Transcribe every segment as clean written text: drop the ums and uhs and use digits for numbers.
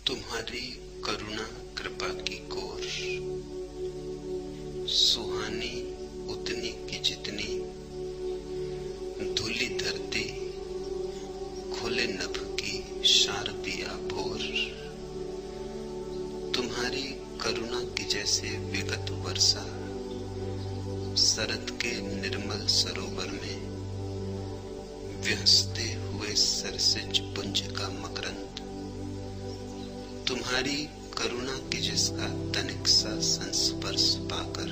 तुम्हारी करुणा कृपा की कोर सुहानी उतनी की जितनी धूली धरती खुले नभ की शारदिया भोर। तुम्हारी करुणा की जैसे विगत वर्षा शरद के निर्मल सरोवर में व्यहसते हुए सरसिज पुंज का मकरंद। तुम्हारी करुणा के जिसका तनिक सा संस्पर्श पाकर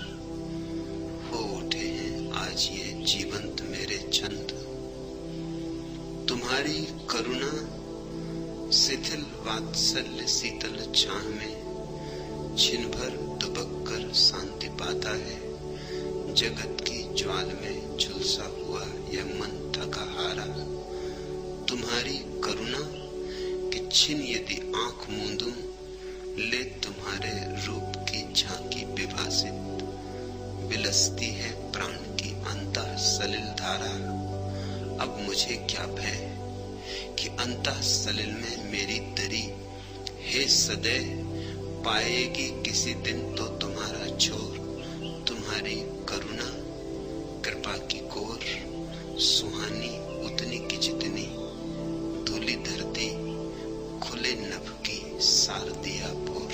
हो उठे हैं आज ये जीवंत मेरे छंद। तुम्हारी करुणा शिथिल वात्सल्य शीतल छाह में छिन भर दुबक कर शांति पाता है। जगत की ज्वाल में झुलसा हुआ यह मन थका हारा। तुम्हारी करुणा कि छिन यदि आंख मूंदूं ले तुम्हारे रूप की झांकी विभासित बिलसती है प्राण की अंतः सलिल धारा। अब मुझे क्या भय कि अंतः सलिल में मेरी दरी हे सदैव पाएगी किसी दिन तो तुम्हारा छोर। तुम्हारी करुणा कृपा की कोर सुहानी उतनी की जितनी धूली धरती खुले नभ की शारदिया भोर।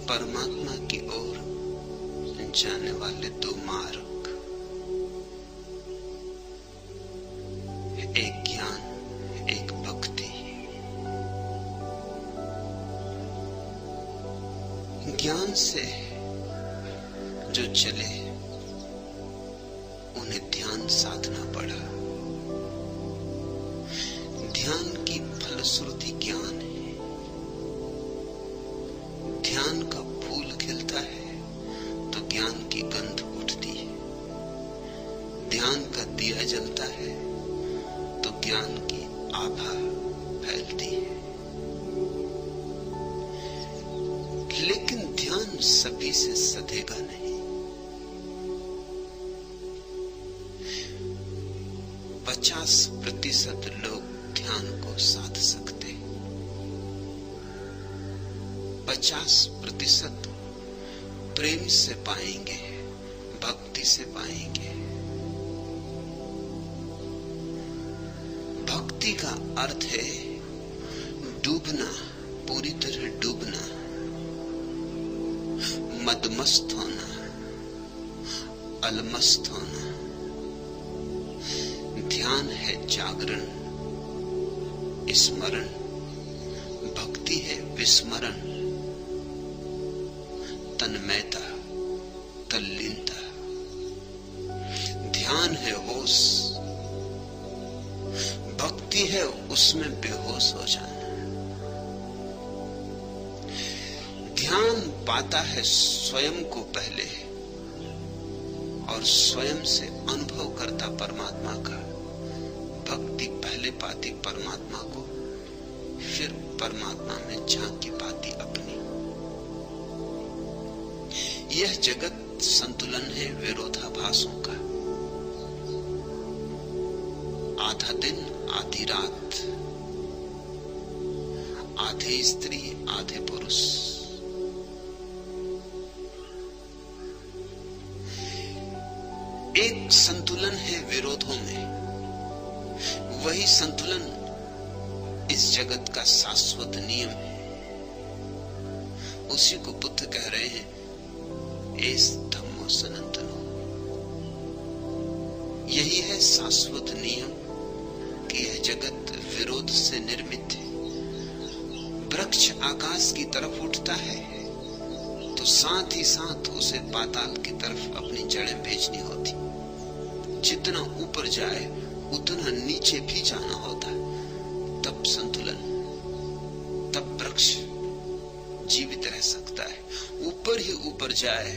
परमात्मा की ओर जाने वाले दो मार्ग, एक ज्ञान एक भक्ति। ज्ञान से जो चले उन्हें ध्यान साधना पड़ा। ध्यान की फलश्रुति ज्ञान है। ध्यान का फूल खिलता है तो ज्ञान की गंध उठती है। ध्यान का दिया जलता है तो ज्ञान की आभा फैलती है। लेकिन ध्यान सभी से सधेगा नहीं। 50% लोग ध्यान को साध सकते, 50% प्रेम से पाएंगे, भक्ति से पाएंगे। भक्ति का अर्थ है डूबना, पूरी तरह डूबना, मदमस्त होना, अलमस्त होना। ध्यान है जागरण, स्मरण। भक्ति है विस्मरण, तन्मयता, तल्लीनता। ध्यान है होश, भक्ति है उसमें बेहोश हो जाना। ध्यान पाता है स्वयं को पहले और स्वयं से अनुभव करता परमात्मा का। भक्ति पहले पाती परमात्मा को, फिर परमात्मा में झांकी पाती अपनी। यह जगत संतुलन है विरोधाभासों का। आधा दिन आधी रात, आधे स्त्री आधे पुरुष। एक संतुलन है विरोधों में। वही संतुलन इस जगत का शाश्वत नियम है। उसी को बुद्ध कह रहे हैं एस धम्मो सनातनो। यही है शाश्वत नियम कि यह जगत विरोध से निर्मित है। वृक्ष आकाश की तरफ उठता है तो साथ ही साथ उसे पाताल की तरफ अपनी जड़ें भेजनी होती। जितना ऊपर जाए उतना नीचे भी जाना होता। तब संतुलन, तब वृक्ष जीवित रह सकता है। ऊपर ही ऊपर जाए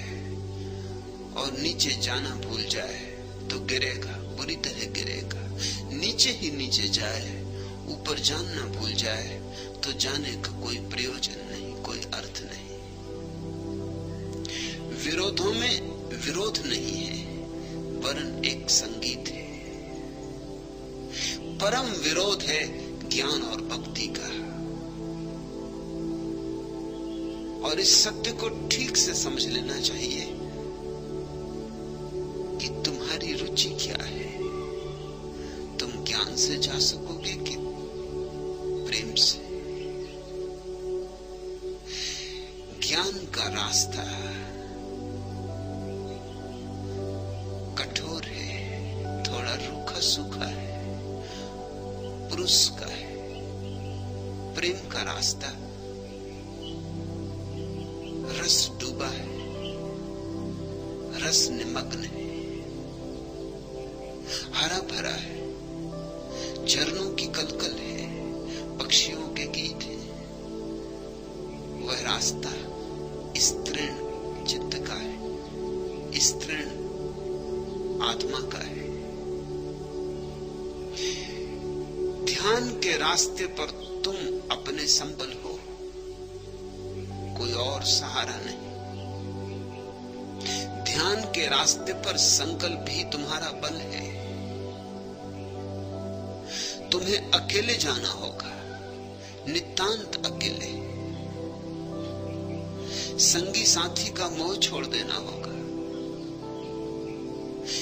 और नीचे जाना भूल जाए तो गिरेगा, बुरी तरह गिरेगा। नीचे ही नीचे जाए, ऊपर जानना भूल जाए तो जाने का कोई प्रयोजन नहीं, कोई अर्थ नहीं। विरोधों में विरोध नहीं है, वरन एक संगीत है। परम विरोध है ज्ञान और भक्ति का। और इस सत्य को ठीक से समझ लेना चाहिए कि तुम्हारी रुचि क्या है। तुम ज्ञान से जा सकोगे कि प्रेम से? ज्ञान का रास्ता कठोर है, थोड़ा रूखा सूखा है, पुरुष का है। प्रेम का रास्ता रस डूबा है, रस निमग्न है, हरा भरा है, झरनों की कलकल है, पक्षियों के गीत हैं। वह रास्ता स्त्रीण चित्त का है, स्त्रीण आत्मा का है। ध्यान के रास्ते पर तुम अपने संबल हो, कोई और सहारा नहीं। ध्यान के रास्ते पर संकल्प भी तुम्हारा बल है। तुम्हें अकेले जाना होगा, नितांत अकेले। संगी साथी का मोह छोड़ देना होगा।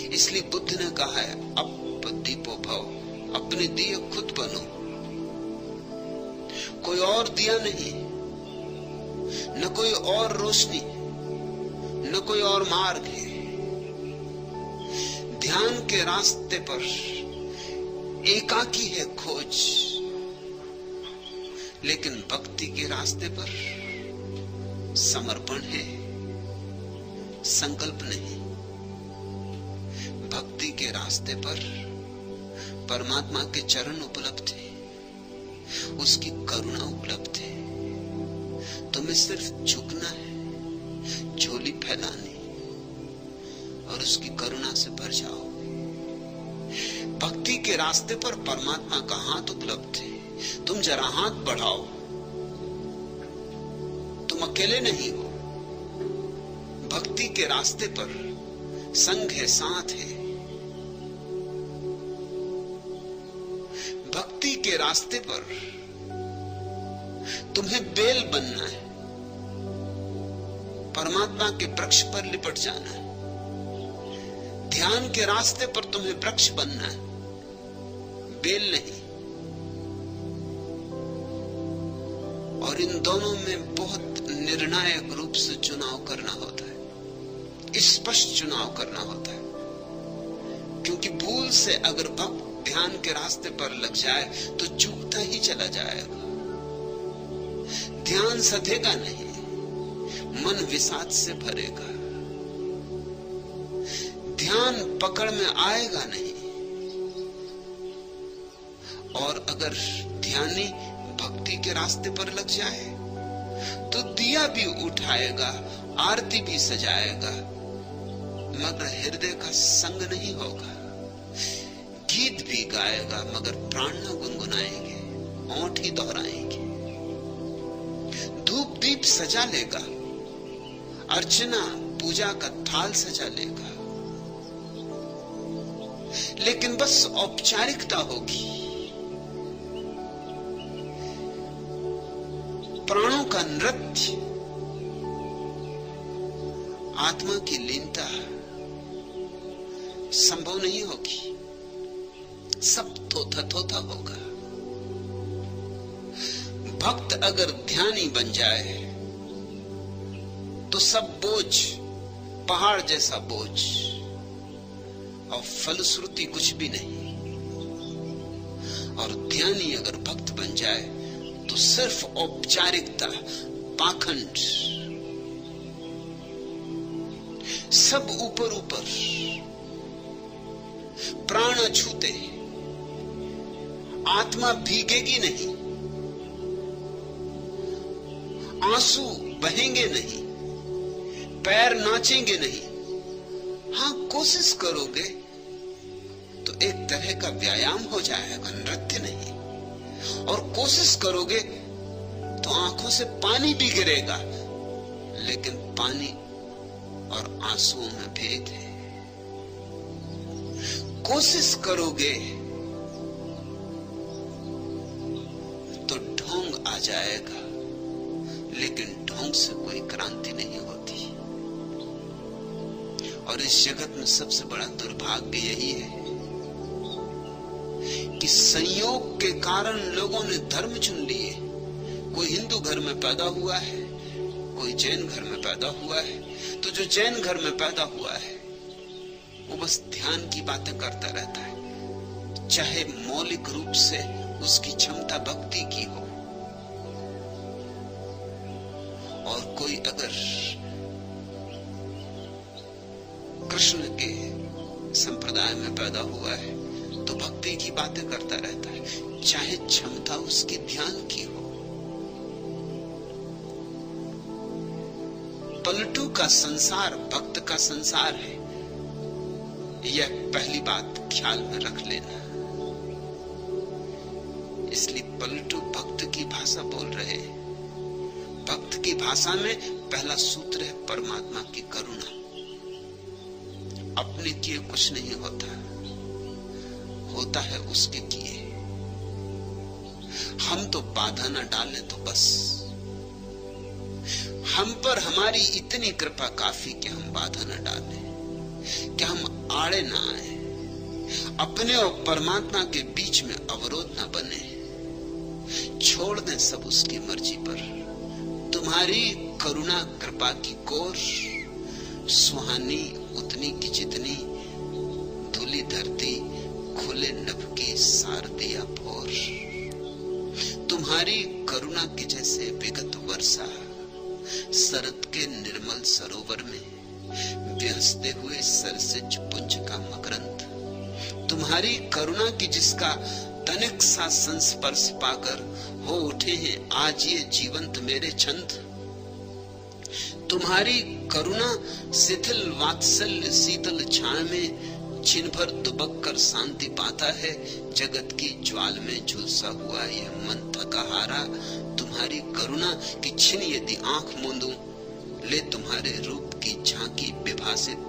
इसलिए बुद्ध ने कहा है, अप दीपो भव, अपने दिए खुद बनो। कोई और दिया नहीं, न कोई और रोशनी, न कोई और मार्ग है। ध्यान के रास्ते पर एकाकी है खोज, लेकिन भक्ति के रास्ते पर समर्पण है, संकल्प नहीं। भक्ति के रास्ते पर परमात्मा के चरण उपलब्ध है, उसकी करुणा उपलब्ध है। तुम्हें सिर्फ झुकना है, झोली फैलानी, और उसकी करुणा से भर जाओ। भक्ति के रास्ते पर परमात्मा का हाथ उपलब्ध है। तुम जरा हाथ बढ़ाओ, तुम अकेले नहीं हो। भक्ति के रास्ते पर संग है, साथ है। भक्ति के रास्ते पर तुम्हें बेल बनना है, परमात्मा के वृक्ष पर लिपट जाना है। ध्यान के रास्ते पर तुम्हें वृक्ष बनना है, बेल नहीं। और इन दोनों में बहुत निर्णायक रूप से चुनाव करना होता है, स्पष्ट चुनाव करना होता है। क्योंकि भूल से अगर भक्त ध्यान के रास्ते पर लग जाए तो चूकता ही चला जाएगा। ध्यान सधेगा नहीं, मन विषाद से भरेगा। ध्यान पकड़ में आएगा नहीं। और अगर ध्यानी भक्ति के रास्ते पर लग जाए तो दिया भी उठाएगा, आरती भी सजाएगा, मगर हृदय का संग नहीं होगा। गीत भी गाएगा मगर प्राण न गुनगुनाएंगे, ओंठ ही दोहराएंगे। धूप दीप सजा लेगा, अर्चना पूजा का थाल सजा लेगा, लेकिन बस औपचारिकता होगी। प्राणों का नृत्य, आत्मा की लीनता संभव नहीं होगी। सब थोथा थोथा होगा। भक्त अगर ध्यानी बन जाए तो सब बोझ पहाड़ जैसा बोझ, और फलश्रुति कुछ भी नहीं। और ध्यानी अगर भक्त बन जाए तो सिर्फ औपचारिकता, पाखंड, सब ऊपर ऊपर, प्राण अछूते, आत्मा भीगेगी नहीं, आंसू बहेंगे नहीं, पैर नाचेंगे नहीं। हां, कोशिश करोगे तो एक तरह का व्यायाम हो जाएगा, नृत्य नहीं। और कोशिश करोगे तो आंखों से पानी भी गिरेगा, लेकिन पानी और आंसुओं में भेद है। कोशिश करोगे जाएगा, लेकिन ढोंग से कोई क्रांति नहीं होती। और इस जगत में सबसे बड़ा दुर्भाग्य यही है कि संयोग के कारण लोगों ने धर्म चुन लिए। कोई हिंदू घर में पैदा हुआ है, कोई जैन घर में पैदा हुआ है, तो जो जैन घर में पैदा हुआ है वो बस ध्यान की बातें करता रहता है, चाहे मौलिक रूप से उसकी क्षमता भक्ति की हो। और कोई अगर कृष्ण के संप्रदाय में पैदा हुआ है तो भक्ति की बातें करता रहता है, चाहे क्षमता उसकी ध्यान की हो। पलटू का संसार भक्त का संसार है, यह पहली बात ख्याल में रख लेना। इसलिए पलटू भक्त की भाषा बोल रहे हैं। भक्त की भाषा में पहला सूत्र है परमात्मा की करुणा। अपने किए कुछ नहीं होता, होता है उसके किए। हम तो बाधा न डालें तो बस, हम पर हमारी इतनी कृपा काफी कि हम बाधा न डालें, कि हम आड़े ना आए, अपने और परमात्मा के बीच में अवरोध न बने, छोड़ दें सब उसकी मर्जी पर। तुम्हारी करुणा कृपा की कोर सुहानी उतनी की जितनी, धूली धरती खुले नभ की सार दिया भोर। तुम्हारी करुणा के जैसे विगत वर्षा शरद के निर्मल सरोवर में व्यहसते हुए सरसिज पुंज का मकरंद। तुम्हारी करुणा की जिसका तनिक सा संस्पर्श पाकर हो उठे हैं आज ये जीवंत मेरे छंद। तुम्हारी करुणा शिथिल वात्सल्य शीतल छाया में छिन भर दुबक कर शांति पाता है। जगत की ज्वाल में झुलसा हुआ यह मन थका हारा। तुम्हारी करुणा की छिन यदि आंख मूंदूं, ले तुम्हारे रूप की झांकी विभासित,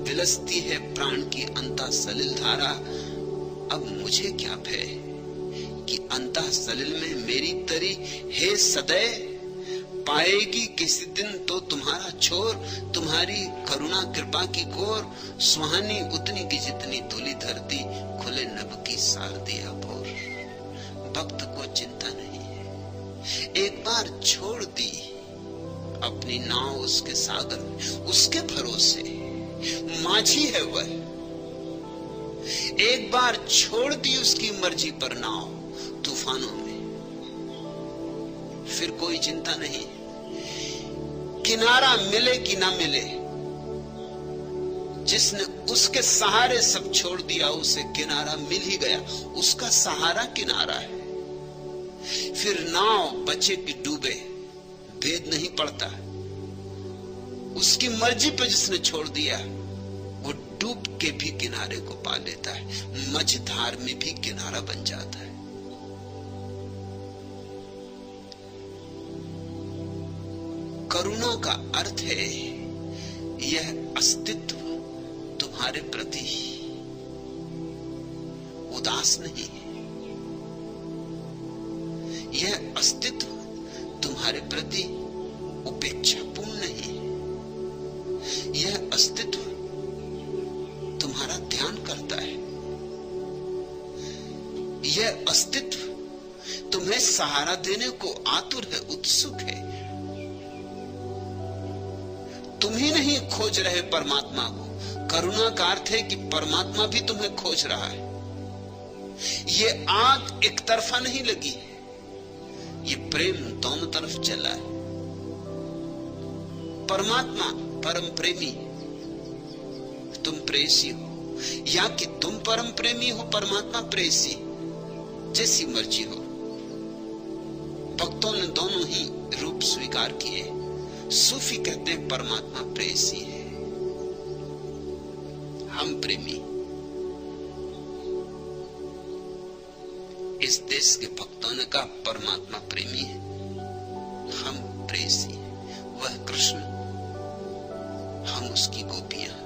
विलसती है प्राण की अंता सलिल धारा। अब मुझे क्या भय कि अंता सलिल में मेरी तरी हे सदैव पाएगी किसी दिन तो तुम्हारा छोर। तुम्हारी करुणा कृपा की कोर सुहानी उतनी की जितनी धूली धरती खुले नभ की सार दिया भोर। भक्त को चिंता नहीं है, एक बार छोड़ दी अपनी नाव उसके सागर में, उसके भरोसे माझी है वह। एक बार छोड़ दी उसकी मर्जी पर नाव तूफानों में, फिर कोई चिंता नहीं। किनारा मिले कि ना मिले, जिसने उसके सहारे सब छोड़ दिया उसे किनारा मिल ही गया, उसका सहारा किनारा है। फिर नाव बचे कि डूबे भेद नहीं पड़ता। उसकी मर्जी पर जिसने छोड़ दिया वो डूब के भी किनारे को पा लेता है, मझधार में भी किनारा बन जाता है। करुणा का अर्थ है यह अस्तित्व तुम्हारे प्रति उदास नहीं है, यह अस्तित्व तुम्हारे प्रति उपेक्षापूर्ण नहीं है, यह अस्तित्व तुम्हारा ध्यान करता है, यह अस्तित्व तुम्हें सहारा देने को आतुर है, उत्सुक है। तुम ही नहीं खोज रहे परमात्मा को, करुणा का अर्थ है कि परमात्मा भी तुम्हें खोज रहा है। ये आग एक तरफा नहीं लगी है, ये प्रेम दोनों तरफ चला है। परमात्मा परम प्रेमी, तुम प्रेसी हो, या कि तुम परम प्रेमी हो परमात्मा प्रेसी, जैसी मर्जी हो। भक्तों ने दोनों ही रूप स्वीकार किए। सूफी कहते हैं परमात्मा प्रेसी है, हम प्रेमी। इस देश के भक्तों ने कहा परमात्मा प्रेमी है, हम प्रेसी, वह कृष्ण, हम उसकी गोपियां।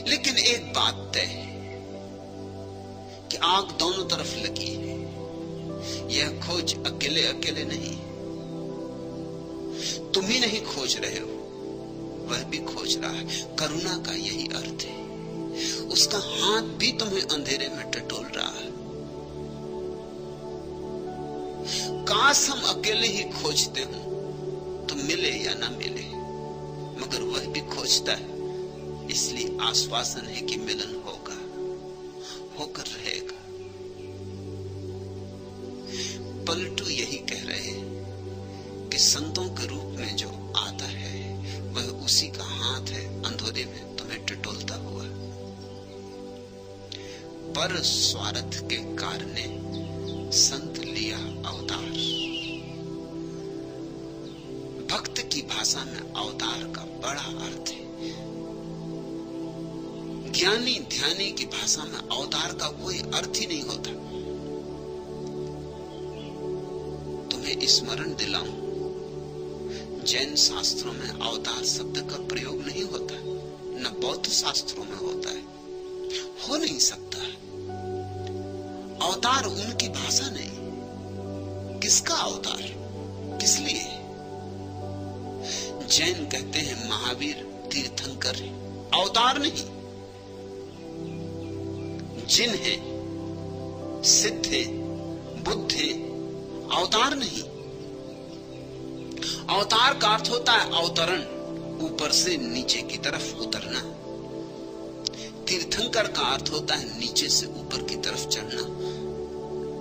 लेकिन एक बात तय है कि आग दोनों तरफ लगी है। यह खोज अकेले अकेले नहीं, तुम ही नहीं खोज रहे हो, वह भी खोज रहा है। करुणा का यही अर्थ है, उसका हाथ भी तुम्हें अंधेरे में टटोल रहा है। काश हम अकेले ही खोजते हो तो मिले या ना मिले, मगर वह भी खोजता है, इसलिए आश्वासन है कि मिलन होगा, होकर रहेगा। पलटू यही कह रहे हैं कि संतों के रूप में जो आता है वह उसी का हाथ है अंधेरे में तुम्हें टटोलता हुआ। पर स्वार्थ के कारणे संत लिया अवतार। भक्त की भाषा में अवतार का बड़ा अर्थ है। ज्ञानी ध्यानी की भाषा में अवतार का कोई अर्थ ही नहीं होता। तुम्हें स्मरण दिलाऊं, जैन शास्त्रों में अवतार शब्द का प्रयोग नहीं होता, न बौद्ध शास्त्रों में होता है, हो नहीं सकता। अवतार उनकी भाषा नहीं। किसका अवतार, किस लिए? जैन कहते हैं महावीर तीर्थंकर है, अवतार नहीं। जिन है, सिद्ध है, बुद्ध है, अवतार नहीं। अवतार का अर्थ होता है अवतरण, ऊपर से नीचे की तरफ उतरना। तीर्थंकर का अर्थ होता है नीचे से ऊपर की तरफ चढ़ना।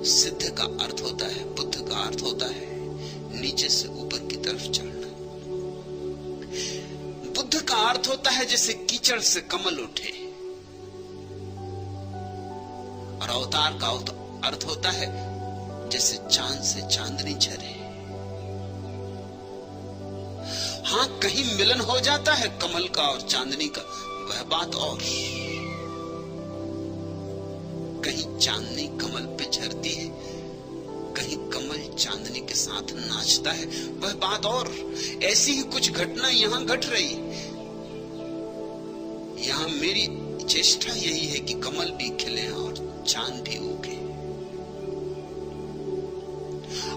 सिद्ध का अर्थ होता है, बुद्ध का अर्थ होता है नीचे से ऊपर की तरफ चढ़ना। बुद्ध का अर्थ होता है जैसे कीचड़ से कमल उठे, और अवतार का अर्थ होता है जैसे चांद से चांदनी झरे। हां, कहीं मिलन हो जाता है कमल का और चांदनी का, वह बात और। कहीं चांदनी कमल पे झरती है, कहीं कमल चांदनी के साथ नाचता है, वह बात और। ऐसी ही कुछ घटना यहां घट रही। यहां मेरी चेष्टा यही है कि कमल भी खिले और चांद भी उगे,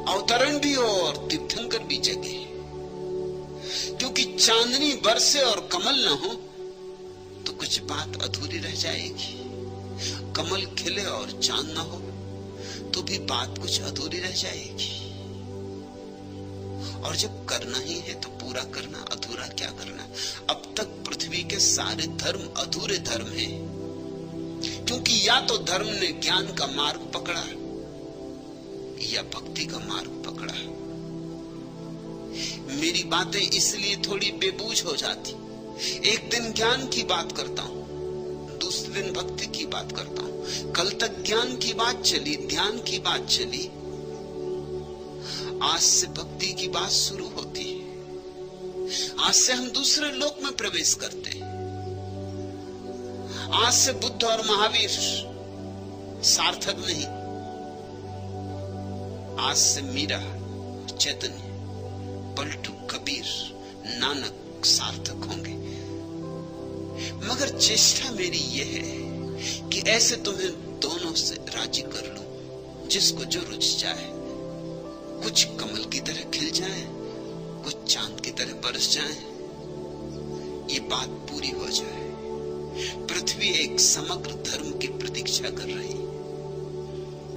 अवतरण भी हो और तीर्थंकर भी जगे। क्योंकि चांदनी बरसे और कमल न हो तो कुछ बात अधूरी रह जाएगी। कमल खिले और चांद न हो तो भी बात कुछ अधूरी रह जाएगी। और जब करना ही है तो पूरा करना, अधूरा क्या करना। अब तक पृथ्वी के सारे धर्म अधूरे धर्म हैं, क्योंकि या तो धर्म ने ज्ञान का मार्ग पकड़ा या भक्ति का मार्ग पकड़ा। मेरी बातें इसलिए थोड़ी बेबूझ हो जाती। एक दिन ज्ञान की बात करता हूं, दूसरे दिन भक्ति की बात करता हूं। कल तक ज्ञान की बात चली, ध्यान की बात चली, आज से भक्ति की बात शुरू होती है। आज से हम दूसरे लोक में प्रवेश करते हैं। आज से बुद्ध और महावीर सार्थक नहीं, आज से मीरा, चैतन्य, पलटू, कबीर, नानक सार्थक होंगे। मगर चेष्टा मेरी यह है कि ऐसे तुम्हें दोनों से राजी कर लूं, जिसको जो रुच जाए। कुछ कमल की तरह खिल जाए, कुछ चांद की तरह बरस जाए, ये बात पूरी हो जाए। पृथ्वी एक समग्र धर्म की प्रतीक्षा कर रही है।